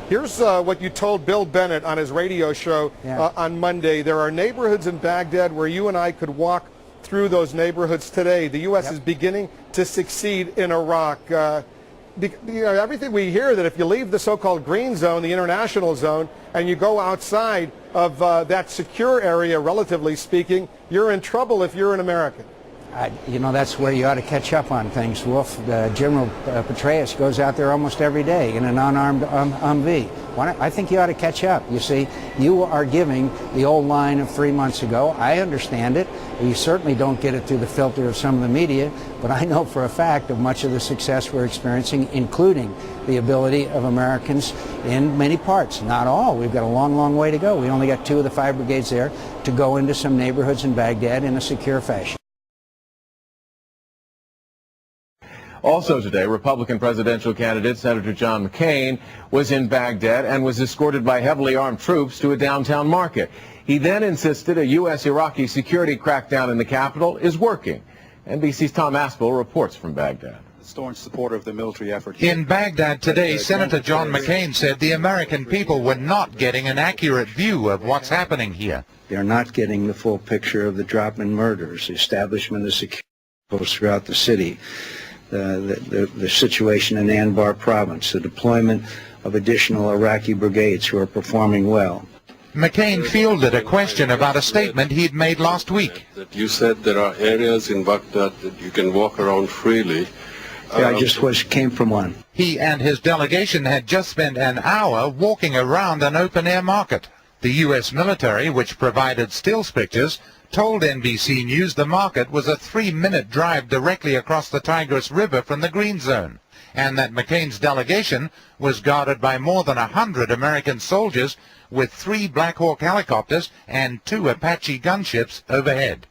Here's what you told Bill Bennett on his radio show on Monday. There are neighborhoods in Baghdad where you and I could walk through those neighborhoods today. The U.S. is beginning to succeed in Iraq. Everything we hear that if you leave the so-called green zone, the international zone, and you go outside of that secure area, relatively speaking, you're in trouble if you're an American. That's where you ought to catch up on things, Wolf. General Petraeus goes out there almost every day in an unarmed Humvee. I think you ought to catch up. You see, you are giving the old line of 3 months ago. I understand it. You certainly don't get it through the filter of some of the media, but I know for a fact of much of the success we're experiencing, including the ability of Americans in many parts, not all. We've got a long, long way to go. We only got 2 of the 5 brigades there to go into some neighborhoods in Baghdad in a secure fashion. Also today, Republican presidential candidate Senator John McCain was in Baghdad and was escorted by heavily armed troops to a downtown market. He then insisted a U.S.-Iraqi security crackdown in the capital is working. NBC's Tom Aspel reports from Baghdad. Staunch supporter of the military effort. In Baghdad today, Senator John McCain said the American people were not getting an accurate view of what's happening here. They're not getting the full picture of the drop in murders, the establishment of security posts throughout the city, the situation in Anbar province, the deployment of additional Iraqi brigades who are performing well. McCain fielded a question about a statement he'd made last week. That you said there are areas in Baghdad that you can walk around freely. Yeah, I just came from one. He and his delegation had just spent an hour walking around an open-air market. The U.S. military, which provided stills pictures, told NBC News the market was a 3-minute drive directly across the Tigris River from the Green Zone, and that McCain's delegation was guarded by more than 100 American soldiers with 3 Black Hawk helicopters and 2 Apache gunships overhead.